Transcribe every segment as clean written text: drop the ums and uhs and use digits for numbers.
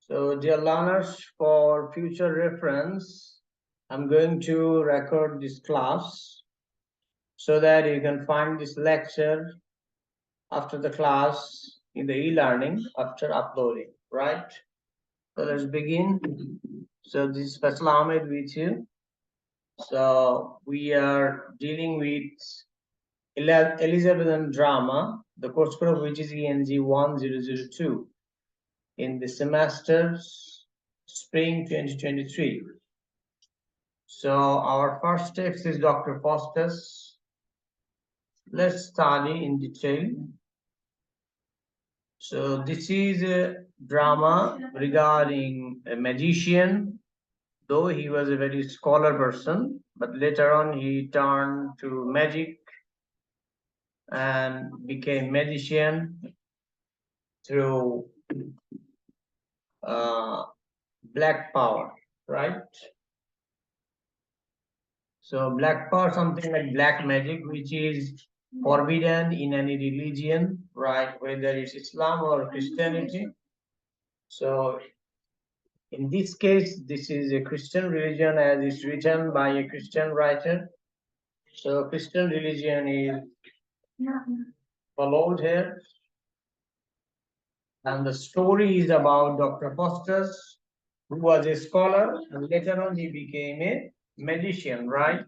So, dear learners, for future reference, I'm going to record this class so that you can find this lecture after the class in the e-learning after uploading, right? So let's begin. So this is Faisal Ahmed with you. So we are dealing with Elizabethan drama, the course code of which is ENG 1002 in the semester spring 2023. So our first text is Dr. Faustus. Let's study in detail. So this is a drama regarding a magician, though he was a very scholar person, but later on he turned to magic and became magician through black power, right? So black power, something like black magic, which is forbidden in any religion, right? Whether it's Islam or Christianity. So in this case, this is a Christian religion as it's written by a Christian writer. So Christian religion is followed here. And the story is about Dr. Faustus, who was a scholar, and later on he became a magician, right?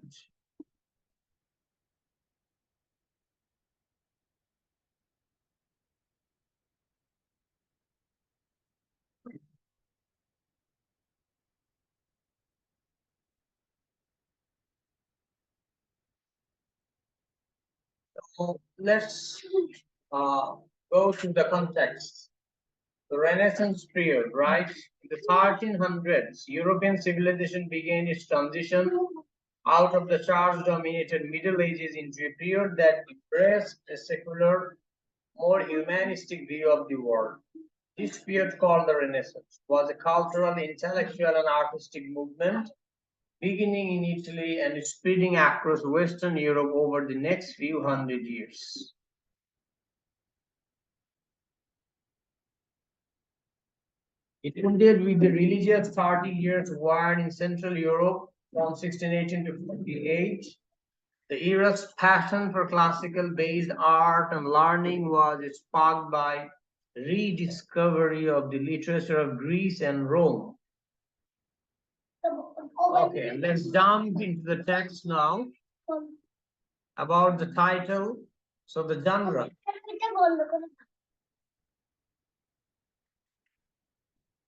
So let's go to the context. The Renaissance period, right? In the 1300s, European civilization began its transition out of the church-dominated Middle Ages into a period that embraced a secular, more humanistic view of the world. This period, called the Renaissance, was a cultural, intellectual, and artistic movement beginning in Italy and spreading across Western Europe over the next few hundred years. It ended with the religious 30 Years' War in Central Europe from 1618 to 48. The era's passion for classical-based art and learning was sparked by rediscovery of the literature of Greece and Rome. Okay, let's jump into the text now about the title. So the genre.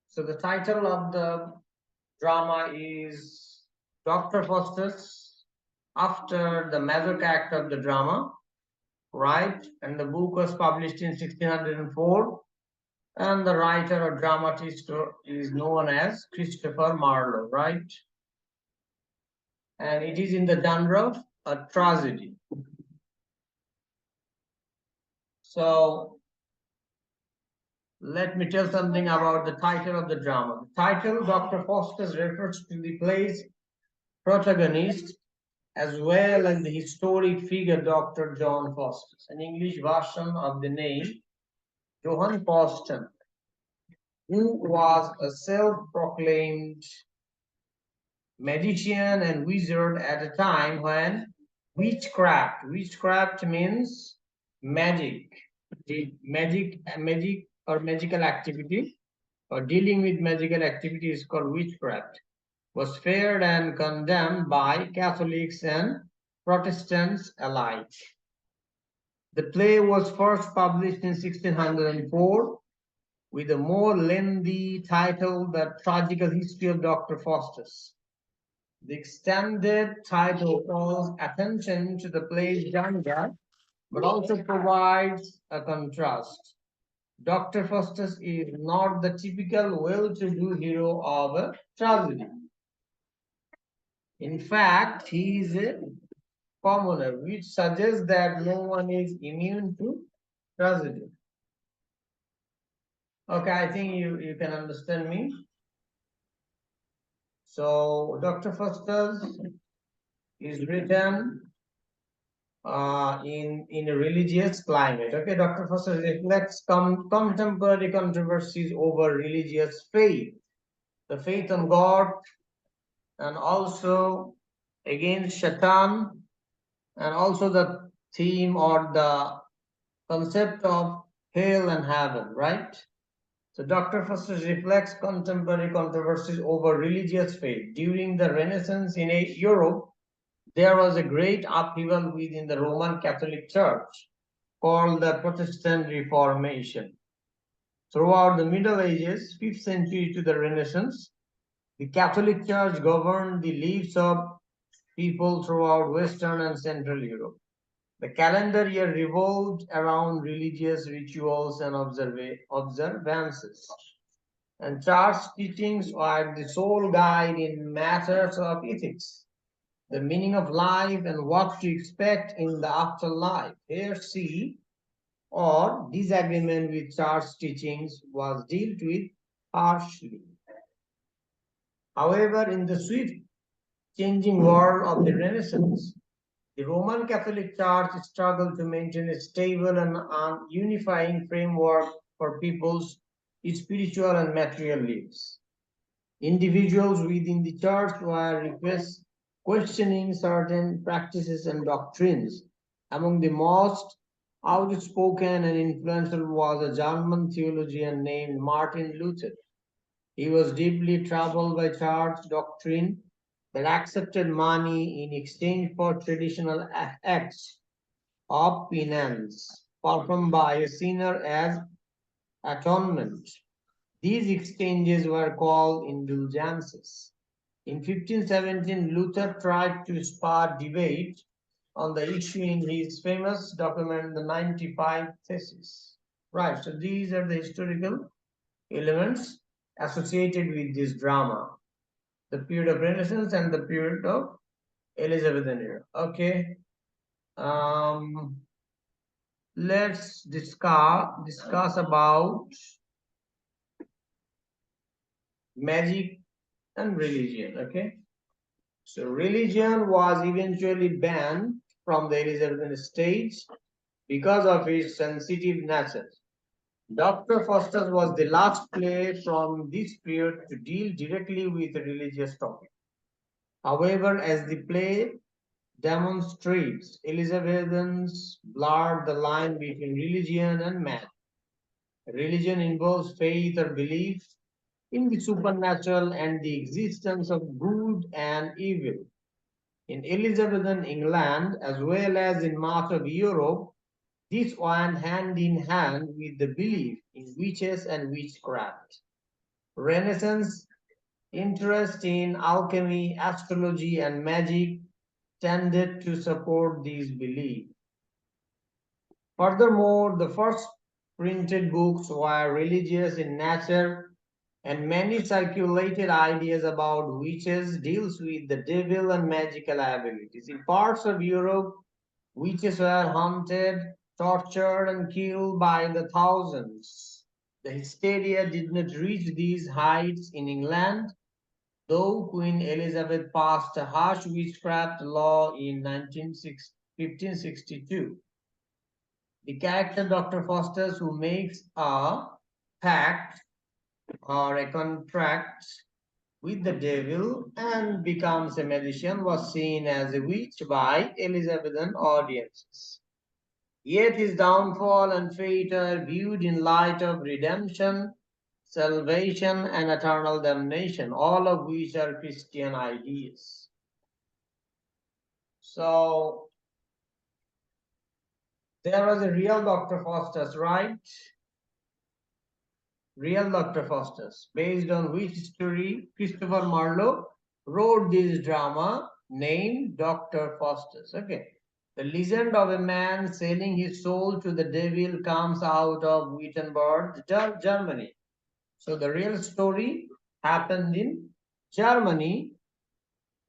So the title of the drama is Dr. Faustus, after the major character of the drama, right? And the book was published in 1604, and the writer or dramatist is known as Christopher Marlowe, right? And it is in the genre of a tragedy. So let me tell something about the title of the drama. The title, Dr. Faustus, refers to the play's protagonist as well as the historic figure Dr. John Faustus, an English version of the name Johann Faustus, who was a self-proclaimed magician and wizard at a time when witchcraft means magic, magic or magical activity, or dealing with magical activity is called witchcraft, was feared and condemned by Catholics and Protestants alike. The play was first published in 1604 with a more lengthy title, The Tragical History of Dr. Faustus. The extended title calls attention to the play's genre, but also provides a contrast. Dr. Faustus is not the typical well-to-do hero of a tragedy. In fact, he is a commoner, which suggests that no one is immune to tragedy. Okay, I think you can understand me. So Dr. Faustus is written in a religious climate. Okay, Dr. Faustus reflects contemporary controversies over religious faith, the faith on God, and also against Shaitan, and also the theme or the concept of hell and heaven, right? So Dr. Faustus reflects contemporary controversies over religious faith. During the Renaissance in Europe, there was a great upheaval within the Roman Catholic Church called the Protestant Reformation. Throughout the Middle Ages, 5th century to the Renaissance, the Catholic Church governed the lives of people throughout Western and Central Europe. The calendar year revolved around religious rituals and observances, and church teachings are the sole guide in matters of ethics, the meaning of life, and what to expect in the afterlife. Heresy or disagreement with church teachings was dealt with harshly. However, in the swift changing world of the Renaissance, the Roman Catholic Church struggled to maintain a stable and unifying framework for people's spiritual and material lives. Individuals within the church were questioning certain practices and doctrines. Among the most outspoken and influential was a German theologian named Martin Luther. He was deeply troubled by church doctrine that accepted money in exchange for traditional acts of penance performed by a sinner as atonement. These exchanges were called indulgences. In 1517, Luther tried to spur debate on the issue in his famous document, the 95 Theses. Right, so these are the historical elements associated with this drama, the period of Renaissance and the period of Elizabethan era. Okay, um, let's discuss about magic and religion. Okay, so religion was eventually banned from the Elizabethan stage because of its sensitive nature. Dr. Faustus was the last play from this period to deal directly with a religious topic. However, as the play demonstrates, Elizabethans blurred the line between religion and man. Religion involves faith or belief in the supernatural and the existence of good and evil. In Elizabethan England, as well as in much of Europe, this went hand in hand with the belief in witches and witchcraft. Renaissance interest in alchemy, astrology, and magic tended to support these beliefs. Furthermore, the first printed books were religious in nature, and many circulated ideas about witches deals with the devil and magical abilities. In parts of Europe, witches were hunted, tortured, and killed by the thousands. The hysteria did not reach these heights in England, though Queen Elizabeth passed a harsh witchcraft law in 1562. The character Dr. Faustus, who makes a pact or a contract with the devil and becomes a magician, was seen as a witch by Elizabethan audiences. Yet his downfall and fate are viewed in light of redemption, salvation, and eternal damnation, all of which are Christian ideas. So, there was a real Dr. Faustus, right? Real Dr. Faustus, based on which story Christopher Marlowe wrote this drama named Dr. Faustus. Okay. The legend of a man selling his soul to the devil comes out of Wittenberg, Germany. So the real story happened in Germany,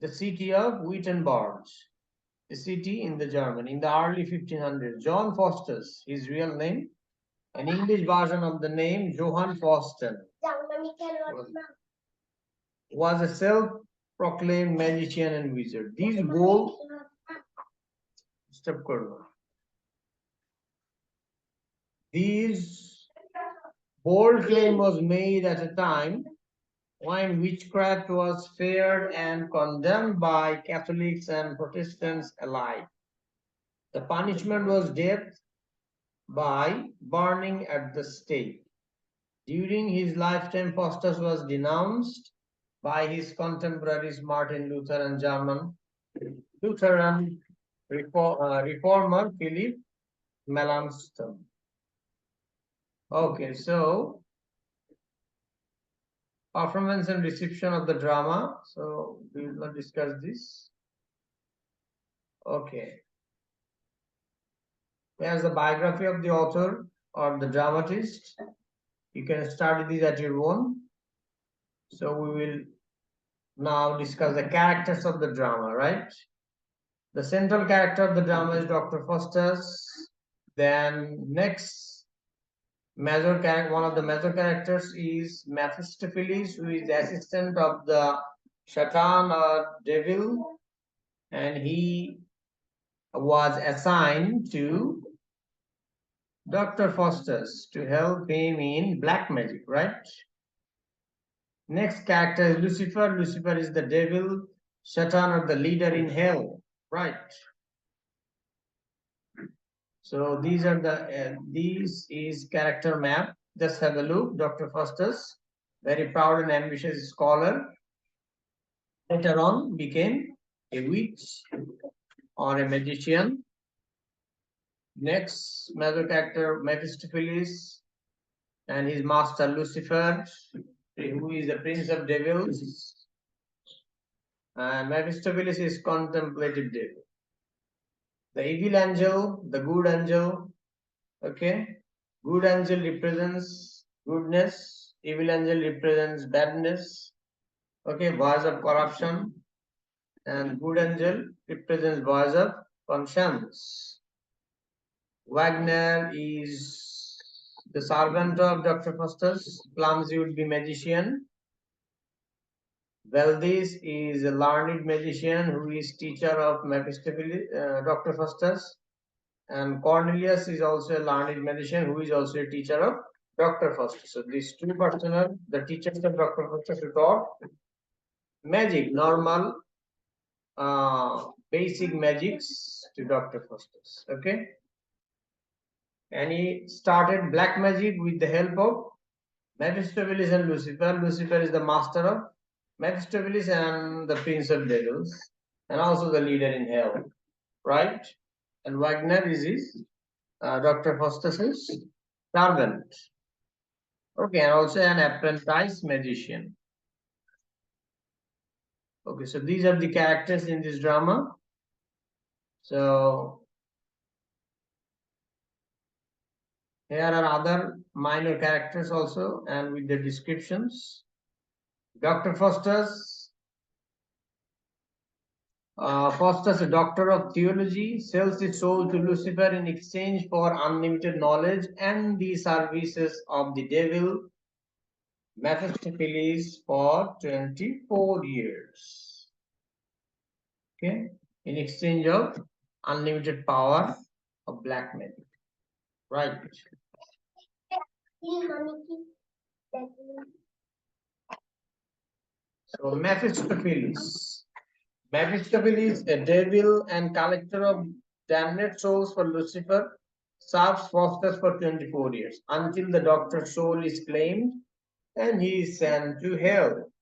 the city of Wittenberg, a city in the Germany in the early 1500s. John Faustus, his real name, an English version of the name Johann Faustus, was a self-proclaimed magician and wizard. These bold Disturb করবো না। This bold claim was made at a time when witchcraft was feared and condemned by Catholics and Protestants alike. The punishment was death by burning at the stake. During his lifetime, Faustus was denounced by his contemporaries Martin Luther and German Lutheran reformer Philip Melanchthon. Okay, so performance and reception of the drama. So we will not discuss this. Okay. Here's the biography of the author or the dramatist. You can study this at your own. So we will now discuss the characters of the drama, right? The central character of the drama is Dr. Faustus. Then next major character, one of the major characters is Mephistopheles, who is the assistant of the Satan or devil, and he was assigned to Dr. Faustus to help him in black magic, right? Next character is Lucifer. Lucifer is the devil, Satan or the leader in hell, right? So these are the this is character map. Just have a look. Dr. Faustus, very proud and ambitious scholar, later on became a witch or a magician. Next major character Mephistopheles and his master Lucifer, who is the prince of devils. And Mephistopheles is contemplative devil. The evil angel, the good angel. Okay, good angel represents goodness, evil angel represents badness. Okay, voice of corruption, and good angel represents voice of conscience. Wagner is the servant of Dr. Faustus. Clumsy would be magician. Valdez is a learned magician who is teacher of Mephistopheles, Dr. Faustus. And Cornelius is also a learned magician who is also a teacher of Dr. Faustus. So these two persons are the teachers of Dr. Faustus who taught magic, normal, basic magics to Dr. Faustus. Okay. And he started black magic with the help of Mephistopheles and Lucifer. Lucifer is the master of Mephistopheles and the prince of devils, and also the leader in hell, right? And Wagner is his Dr. Faustus's servant. Okay, and also an apprentice magician. Okay, so these are the characters in this drama. So here are other minor characters also, and with the descriptions. Dr. Faustus, a doctor of theology, sells his soul to Lucifer in exchange for unlimited knowledge and the services of the devil Mephistopheles for 24 years. Okay, in exchange of unlimited power of black magic, right? So Mephistopheles, a devil and collector of damned souls for Lucifer, serves Faustus for 24 years until the doctor's soul is claimed and he is sent to hell.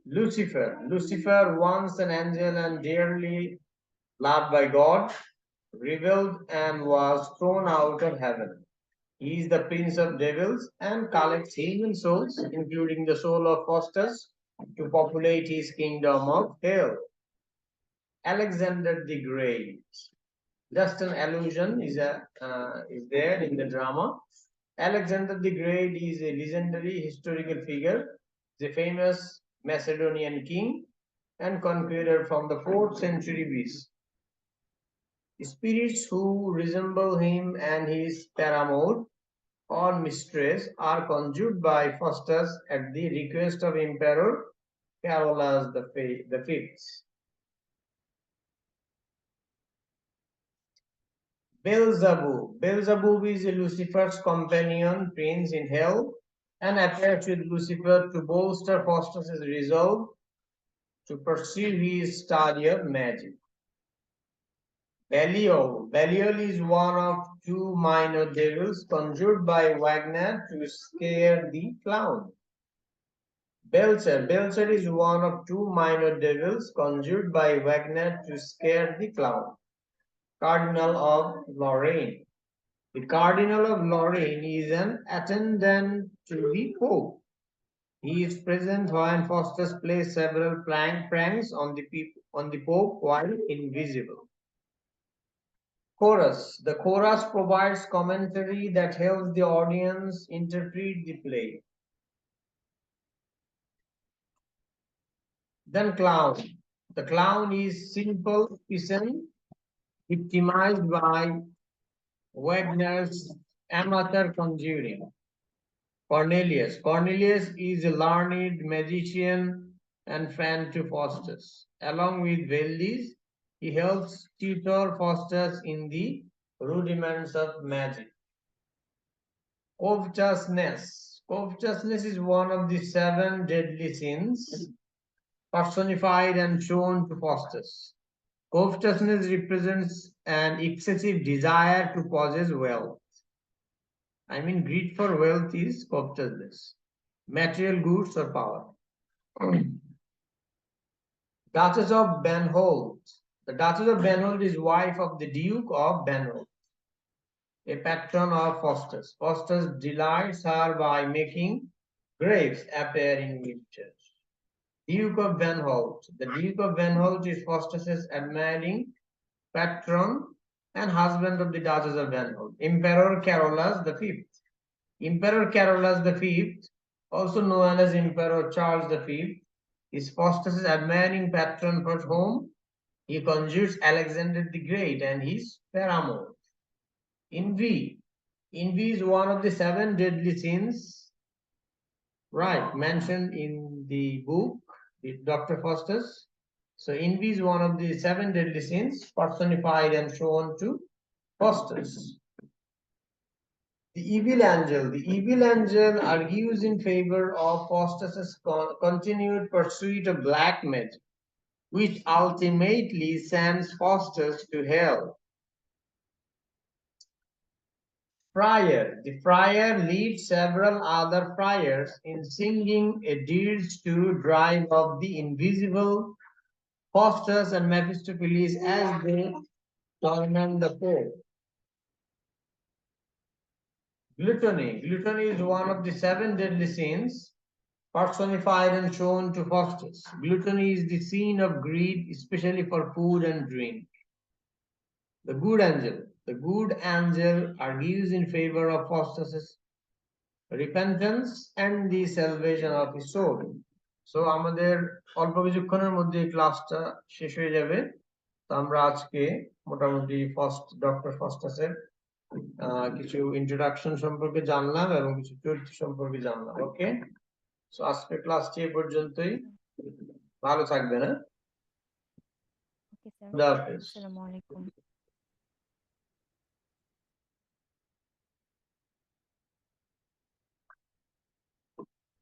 Lucifer, once an angel and dearly loved by God, rebelled and was thrown out of heaven. He is the prince of devils and collects human souls, including the soul of Faustus, to populate his kingdom of hell. Alexander the Great. Just an allusion is there in the drama. Alexander the Great is a legendary historical figure, the famous Macedonian king and conqueror from the 4th century BC. Spirits who resemble him and his paramour or mistress are conjured by Faustus at the request of Emperor Carolus the Fifth. Beelzebub. Beelzebub is Lucifer's companion prince in hell and appears with Lucifer to bolster Faustus' resolve to pursue his study of magic. Belial. Belial is one of two minor devils conjured by Wagner to scare the clown. Belcher. Belcher is one of two minor devils conjured by Wagner to scare the clown. Cardinal of Lorraine. The Cardinal of Lorraine is an attendant to the Pope. He is present when Faustus plays several pranks on the Pope while invisible. Chorus. The chorus provides commentary that helps the audience interpret the play. Then clown. The clown is simple peasant victimized by Wagner's amateur conjuring. Cornelius. Cornelius is a learned magician and friend to Faustus. Along with Valdis, he helps tutor Faustus in the rudiments of magic. Covetousness. Covetousness is one of the 7 deadly sins personified and shown to Faustus. Covetousness represents an excessive desire to possess wealth. I mean, greed for wealth is covetousness, material goods or power. Duchess of Benholt. The Duchess of Benholt is wife of the Duke of Benholt, a patron of Faustus. Faustus delights her by making grapes appear in pictures. Duke of Benholt. The Duke of Benholt is Faustus's admiring patron and husband of the Duchess of Benholt. Emperor Carolus V. Emperor Carolus V, also known as Emperor Charles V, is Faustus' admiring patron for whom he conjures Alexander the Great and his paramour. Envy. Envy is one of the 7 deadly sins, right, mentioned in the book, Dr. Faustus. So envy is one of the 7 deadly sins personified and shown to Faustus. The evil angel. The evil angel argues in favor of Faustus' continued pursuit of black magic, which ultimately sends Faustus to hell. Friar. The friar leads several other friars in singing a dirge to drive off the invisible Faustus and Mephistopheles as they torment the Pope. Gluttony. Gluttony is one of the 7 deadly sins personified and shown to Faustus. Gluttony is the sin of greed, especially for food and drink. The good angel. The good angel argues in favor of Faustus' repentance and the salvation of his soul. So আমাদের অল্প কিছুক্ষণের মধ্যে ক্লাসটা শেষ হয়ে যাবে। তো আমরা আজকে মোটামুটি ডক্টর ফাস্টাসের কিছু ইন্ট্রোডাকশন সম্পর্কে জানলাম এবং কিছু চরিত্র সম্পর্কে জানলাম। ওকে, সো আজকের ক্লাসটি এই পর্যন্তই। ভালো থাকবেন। হ্যাঁ, ওকে স্যার। আসসালামু আলাইকুম।